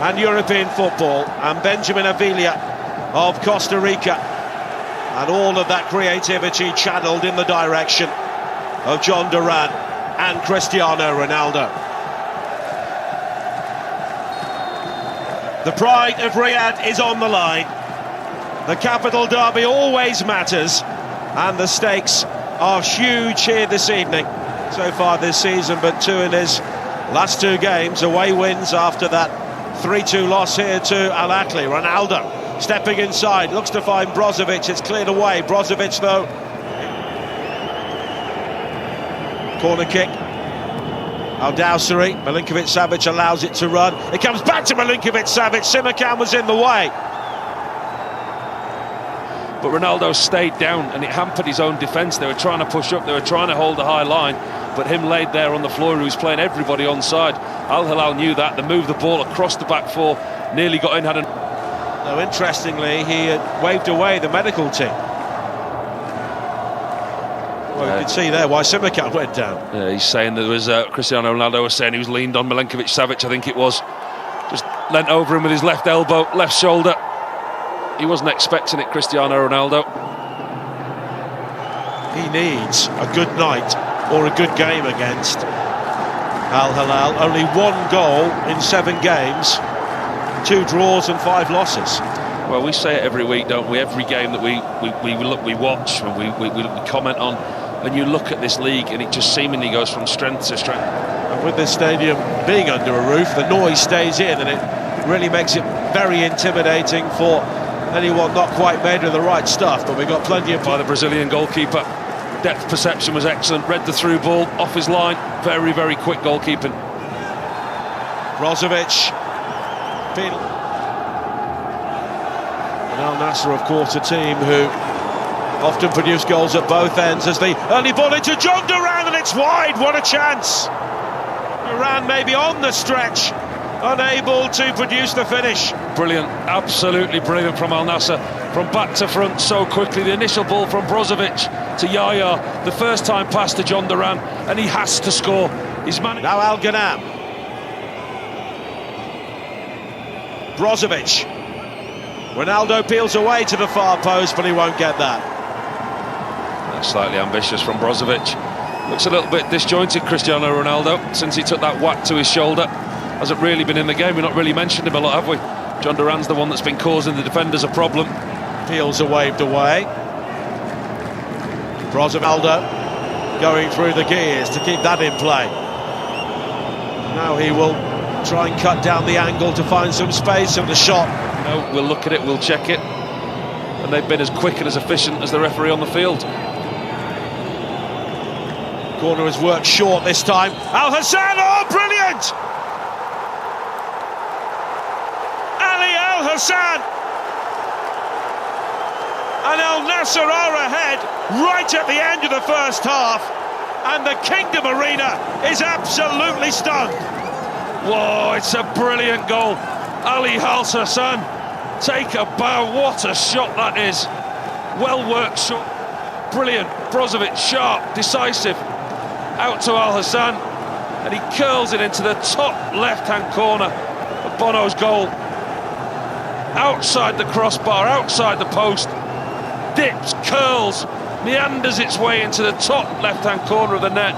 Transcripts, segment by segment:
and European football, and Benjamin Avila of Costa Rica, and all of that creativity channeled in the direction of John Duran and Cristiano Ronaldo. The pride of Riyadh is on the line. The capital derby always matters, and the stakes are huge here this evening. So far this season, but 2 in his last 2 games, away wins after that 3-2 loss here to Al Ahly. Ronaldo stepping inside, looks to find Brozovic, it's cleared away. Brozovic though, corner kick. Al-Dawsari, Milinkovic-Savic allows it to run. It comes back to Milinkovic-Savic, Simakan was in the way. But Ronaldo stayed down and it hampered his own defence. They were trying to push up, they were trying to hold a high line, but him laid there on the floor, he was playing everybody onside. Al Hilal knew that, they moved the ball across the back 4, nearly got in, had an... Now, interestingly, he had waved away the medical team. Well, you can see there why Simakan went down. Yeah, he's saying there was Cristiano Ronaldo was saying he was leaned on Milinkovic-Savic, I think it was. Just leant over him with his left elbow, left shoulder. He wasn't expecting it, Cristiano Ronaldo. He needs a good night or a good game against Al Hilal. Only 1 goal in 7 games, 2 draws and 5 losses. Well, we say it every week, don't we? Every game that we watch and we comment on, and you look at this league and it just seemingly goes from strength to strength. And with this stadium being under a roof, the noise stays in and it really makes it very intimidating for anyone not quite made of the right stuff. But we've got plenty of... By the Brazilian goalkeeper. Depth perception was excellent, read the through ball, off his line, very, very quick goalkeeping. Brozovic. And Al Nassr, of course, a team who often produce goals at both ends, as the early ball into John Duran, and it's wide. What a chance! Duran maybe on the stretch, unable to produce the finish. Brilliant, absolutely brilliant from Al Nassr, from back to front so quickly. The initial ball from Brozovic to Yaya, the first time pass to John Duran, and he has to score. He's managed. Now Al Ghanam. Brozovic. Ronaldo peels away to the far post, but he won't get that. That's slightly ambitious from Brozovic. Looks a little bit disjointed, Cristiano Ronaldo, since he took that whack to his shoulder. Hasn't really been in the game. We've not really mentioned him a lot, have we? John Duran's the one that's been causing the defenders a problem. Peels are waved away. Brozovic going through the gears to keep that in play. Now he will try and cut down the angle to find some space in the shot. No, we'll look at it, we'll check it. And they've been as quick and as efficient as the referee on the field. Corner has worked short this time. Al Hassan, oh, brilliant! Ali Al Hassan! And Al Nassr are ahead right at the end of the first half. And the Kingdom Arena is absolutely stunned. Whoa, it's a brilliant goal. Ali Al Hassan, take a bow. What a shot that is. Well worked shot. Brilliant. Brozovic, sharp, decisive. Out to Al Hassan, and he curls it into the top left-hand corner of Bono's goal. Outside the crossbar, outside the post. Dips, curls, meanders its way into the top left-hand corner of the net.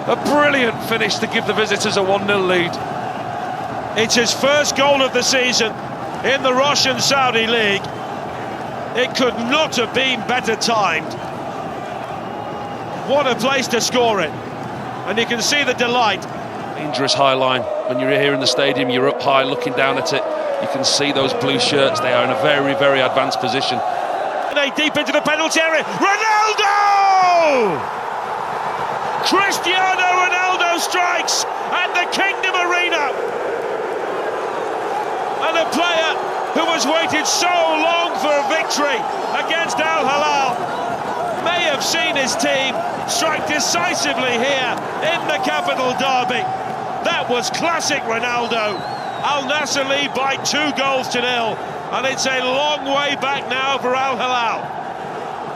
A brilliant finish to give the visitors a 1-0 lead. It's his first goal of the season in the Russian Saudi League. It could not have been better timed. What a place to score it. And you can see the delight. Dangerous high line. When you're here in the stadium, you're up high looking down at it. You can see those blue shirts. They are in a very, very advanced position. Deep into the penalty area. Ronaldo! Cristiano Ronaldo strikes at the Kingdom Arena. And a player who has waited so long for a victory against Al Hilal may have seen his team strike decisively here in the capital derby. That was classic Ronaldo. Al Nassr lead by 2 goals to 0, and it's a long way back now for Al Hilal.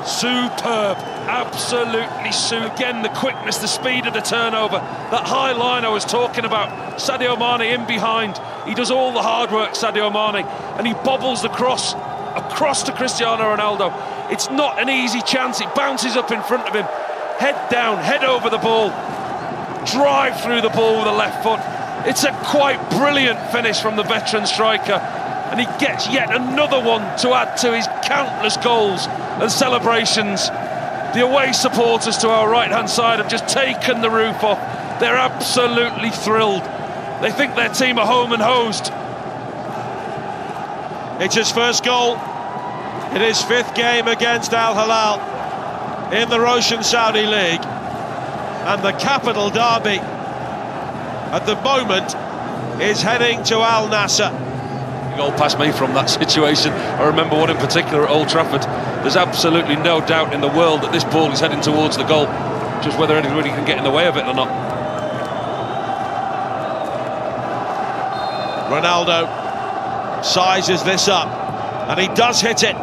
Superb, absolutely superb. Again, the quickness, the speed of the turnover, that high line I was talking about. Sadio Mane in behind. He does all the hard work, Sadio Mane, and he bobbles the cross across to Cristiano Ronaldo. It's not an easy chance. It bounces up in front of him. Head down, head over the ball, drive through the ball with the left foot. It's a quite brilliant finish from the veteran striker, and he gets yet another one to add to his countless goals and celebrations. The away supporters to our right-hand side have just taken the roof off. They're absolutely thrilled. They think their team are home and hosed. It's his first goal in his fifth game against Al Hilal in the Roshan Saudi League, and the capital derby at the moment is heading to Al Nassr. Goal past me from that situation. I remember one in particular at Old Trafford. There's absolutely no doubt in the world that this ball is heading towards the goal, just whether anybody can get in the way of it or not. Ronaldo sizes this up, and he does hit it.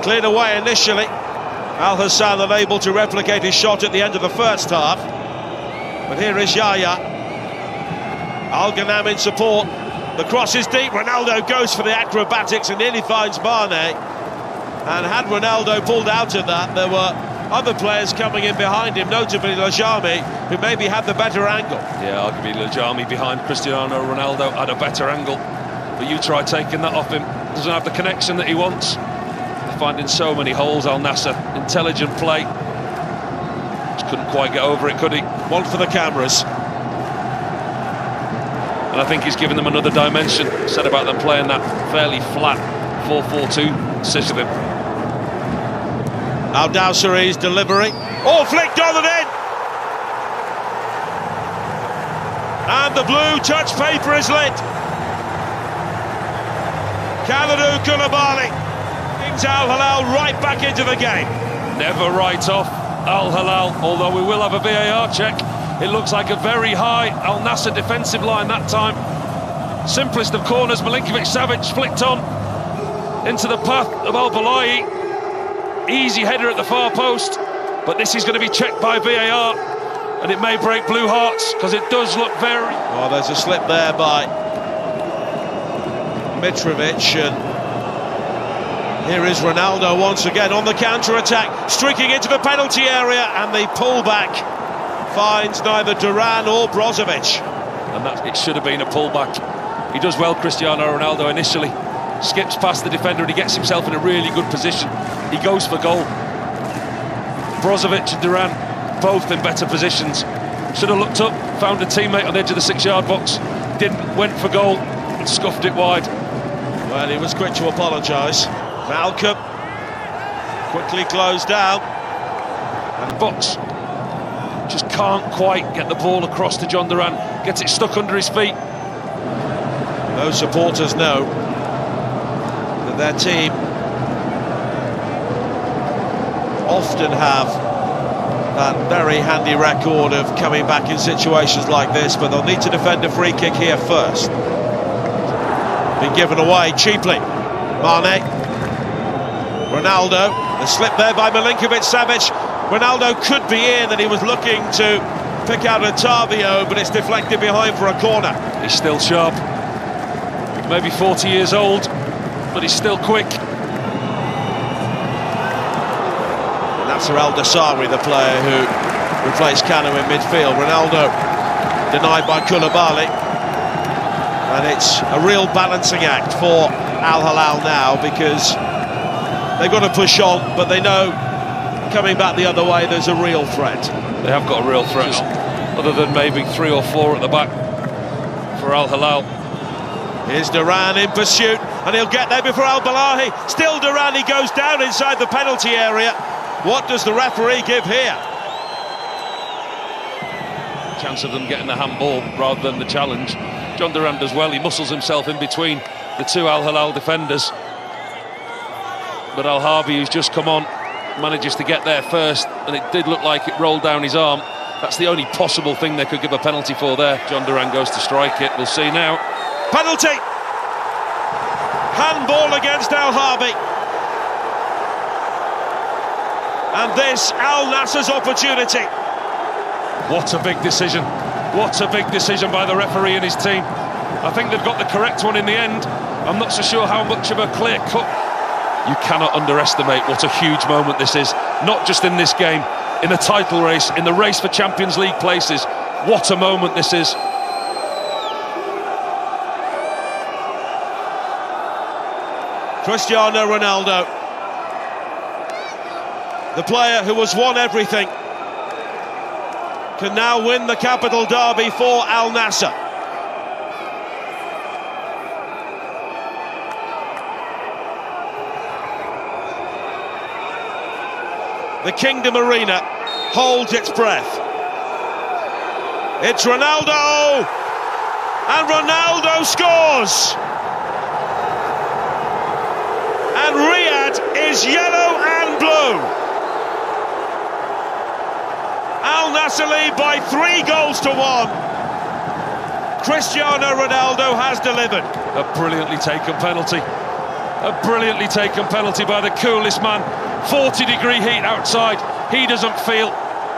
Cleared away initially. Al Hassan unable to replicate his shot at the end of the first half. But here is Yaya. Al Ghanam in support. The cross is deep. Ronaldo goes for the acrobatics and nearly finds Mane. And had Ronaldo pulled out of that, there were other players coming in behind him, notably Lajami, who maybe had the better angle. Yeah, arguably Lajami behind Cristiano Ronaldo had a better angle. But you try taking that off him. Doesn't have the connection that he wants. They're finding so many holes, Al Nassr. Intelligent play. Just couldn't quite get over it, could he? One for the cameras. And I think he's given them another dimension. Said about them playing that fairly flat 4-4-2 system. Al Dawsari's delivery. Oh, flicked on and in! And the blue touch paper is lit. Kalidou Koulibaly brings Al Hilal right back into the game. Never write off Al Hilal, although we will have a VAR check. It looks like a very high Al Nassr defensive line that time. Simplest of corners, Milinkovic-Savic flicked on into the path of Al-Balayi. Easy header at the far post, but this is going to be checked by VAR, and it may break blue hearts, because it does look very... Oh, there's a slip there by Mitrovic, and here is Ronaldo once again on the counter-attack, streaking into the penalty area, and the pullback finds neither Duran or Brozovic. And that it should have been a pullback. He does well, Cristiano Ronaldo, initially. Skips past the defender and he gets himself in a really good position. He goes for goal. Brozovic and Duran, both in better positions. Should have looked up, found a teammate on the edge of the 6-yard box. Didn't, went for goal and scuffed it wide. Well, he was quick to apologise. Malcolm quickly closed down. And Box just can't quite get the ball across to John Duran. Gets it stuck under his feet. Those supporters know that their team often have that very handy record of coming back in situations like this, but they'll need to defend a free kick here first. Been given away cheaply. Mane. Ronaldo. The slip there by Milinkovic-Savic. Ronaldo could be in, and he was looking to pick out Otavio, but it's deflected behind for a corner. He's still sharp. Maybe 40 years old, but he's still quick. Nasser El-Dawsari, the player who replaced Kanu in midfield. Ronaldo denied by Koulibaly. And it's a real balancing act for Al Hilal now, because they've got to push on, but they know coming back the other way there's a real threat. They have got a real threat, other than maybe 3 or 4 at the back for Al Hilal. Here's Duran in pursuit, and he'll get there before Al-Balahi. Still Duran, he goes down inside the penalty area. What does the referee give here? Chance of them getting the handball rather than the challenge. John Duran does well, he muscles himself in between the 2 Al Hilal defenders. But Al-Harbi, who's just come on, manages to get there first, and it did look like it rolled down his arm. That's the only possible thing they could give a penalty for there. John Duran goes to strike it, we'll see now. Penalty! Handball against Al-Harbi. And this, Al Nassr's opportunity. What a big decision. What a big decision by the referee and his team. I think they've got the correct one in the end. I'm not so sure how much of a clear cut. You cannot underestimate what a huge moment this is. Not just in this game, in the title race, in the race for Champions League places. What a moment this is. Cristiano Ronaldo, the player who has won everything, can now win the capital derby for Al Nassr. The Kingdom Arena holds its breath. It's Ronaldo, and Ronaldo scores. And Riyadh is yellow and blue. Al Nassr lead by 3 goals to 1. Cristiano Ronaldo has delivered. A brilliantly taken penalty. A brilliantly taken penalty by the coolest man. 40-degree heat outside. He doesn't feel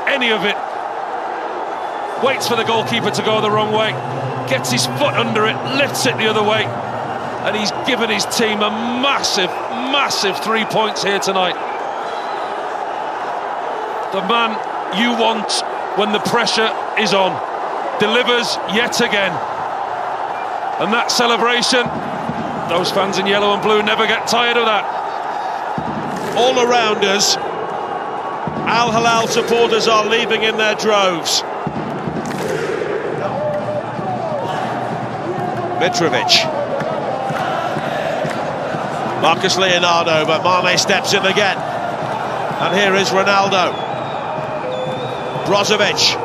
any of it. Waits for the goalkeeper to go the wrong way. Gets his foot under it, lifts it the other way. And he's given his team a massive, massive 3 points here tonight. The man you want when the pressure is on delivers yet again. And that celebration, those fans in yellow and blue never get tired of that. All around us, Al Hilal supporters are leaving in their droves. Mitrovic. Marcus Leonardo, but Mane steps in again. And here is Ronaldo. Brozovic.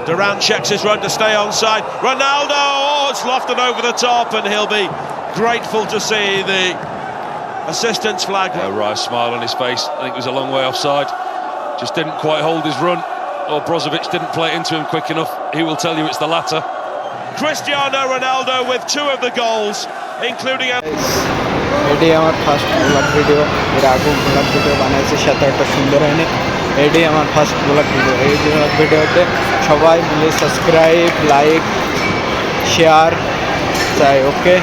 Duran checks his run to stay onside. Ronaldo, oh, it's lofted over the top, and he'll be grateful to see the assistant's flag. A wry smile on his face. I think it was a long way offside. Just didn't quite hold his run. Or Brozovic didn't play it into him quick enough. He will tell you it's the latter. Cristiano Ronaldo with 2 of the goals, including a... এটি আমার first blog video. এর আগে blog video বানাইছি 7-8টা সুন্দর হয়নি। এটি আমার first blog video. এই ব্লগ ভিডিওতে সবাই মিলে সাবস্ক্রাইব, লাইক, শেয়ার চাই। ওকে,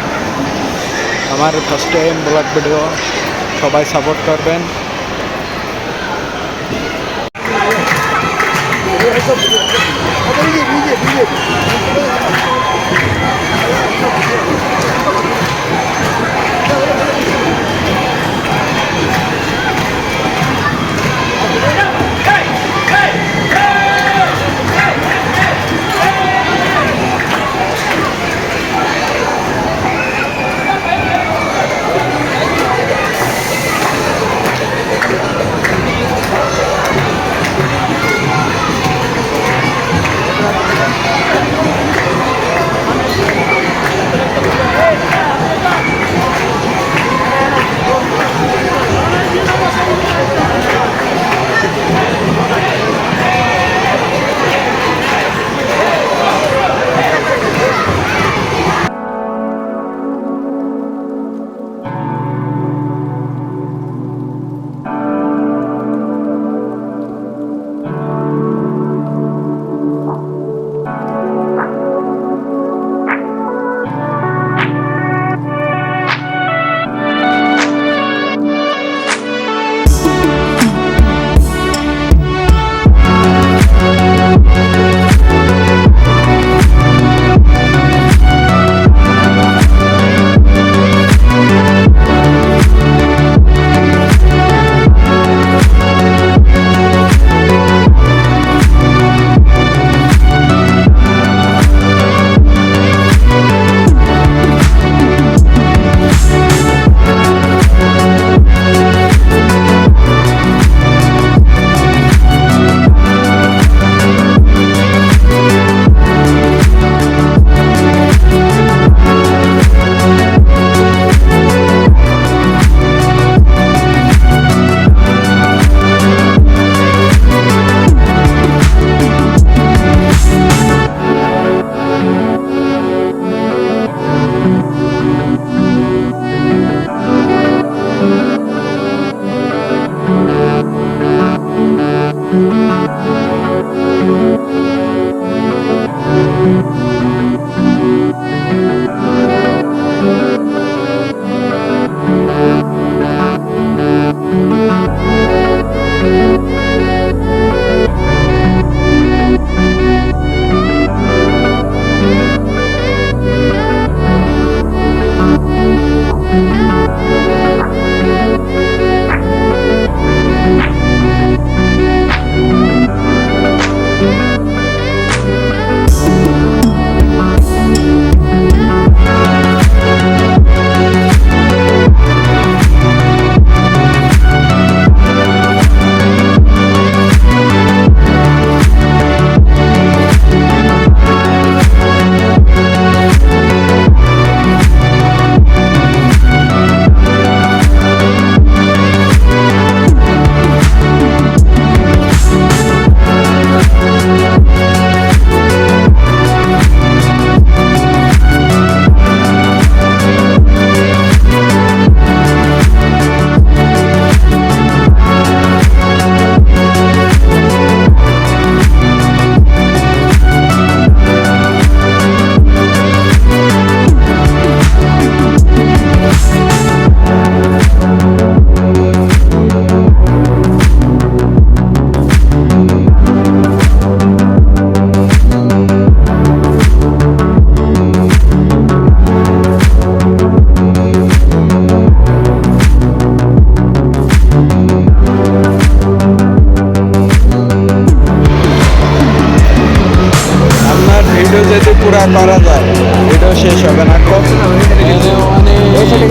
আমার ফার্স্ট টাইম ব্লগ ভিডিও, সবাই সাপোর্ট করবেন।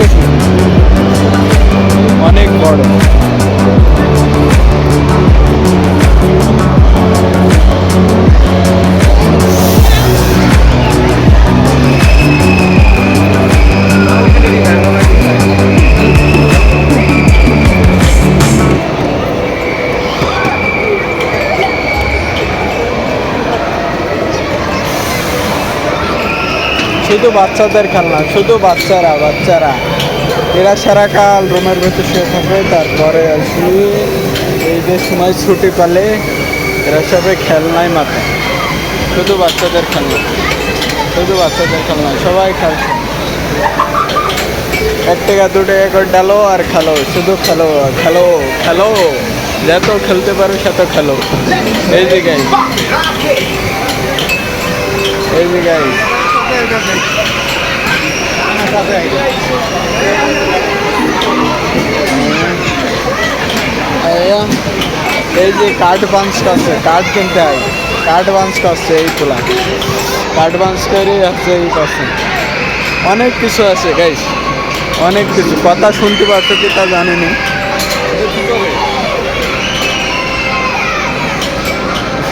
বেশি, অনেক বড়। শুধু বাচ্চাদের খেলনা, শুধু বাচ্চারা এরা সারাকাল রুমের ভেতর শুয়ে থাকবে, তারপরে আসি এই যে সময় ছুটি পেলে এরা সবাই খেলনায় মাথা। শুধু বাচ্চাদের খেলনা, শুধু বাচ্চাদের খেলনা, সবাই খেলছে। 1 টাকা 2 টাকা করে ডালো আর খেলো, শুধু খেলো খেলো খেলো, যত খেলতে পারো সেত খেলো। এই যে গাইস, এই যে গাইস, এই যে কার্ড বাঞ্চ করছে, কার্ড কিনতে হয়, কার্ড বাঞ্চ করছে, এই তোলা কার্ড বাঞ্চ করে হচ্ছে এই করছে। অনেক কিছু আছে গাইস, অনেক কিছু। কথা শুনতে পারছো কি তা জানিনি।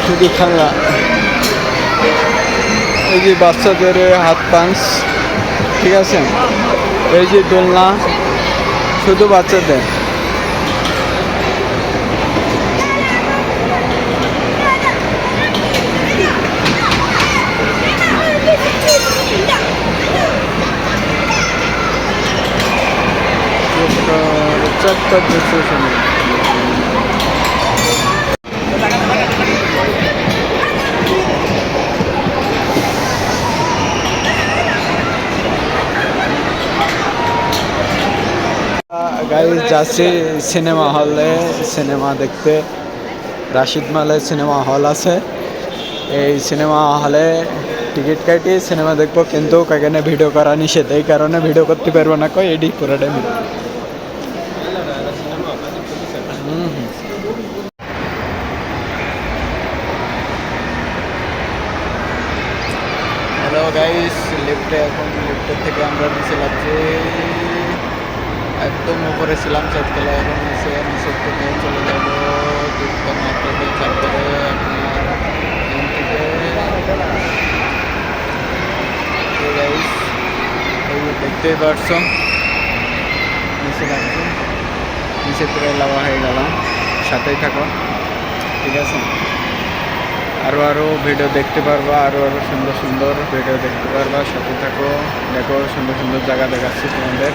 শুধু খেলা, এই যে বাচ্চাদের হাত পাঞ্চ, ঠিক আছে, এই যে দোলনা, শুধু বাচ্চাদের। চটপট কিছু শুনে গাইস যাচ্ছি সিনেমা হলে সিনেমা দেখতে। রাশিদ মালে সিনেমা হল আছে, এই সিনেমা হলে টিকিট কাটি সিনেমা দেখবো, কিন্তু এখানে ভিডিও করা নিষেধ, এই কারণে ভিডিও করতে পারবো না। কই এডি পুরোটা হ্যালো গাইস, লিফটে এখন লিফটের থেকে আমরা নিচে যাচ্ছি, একদম উপরে ছিলাম চাঁদতলা, এখন নিচের থেকে চলে যাবো দুটো মাত্রাতে, তারপরে গাইস এই দেখতেই পারছো নিচে যাচ্ছি, নিচে পুরো লাভা হয়ে গেলাম। সাথেই থাকো, ঠিক আছে? আরও ভিডিও দেখতে পারবা, আরও সুন্দর সুন্দর ভিডিও দেখতে পারবা, সাথে থাকো। দেখো সুন্দর সুন্দর জায়গা দেখাচ্ছি তোমাদের।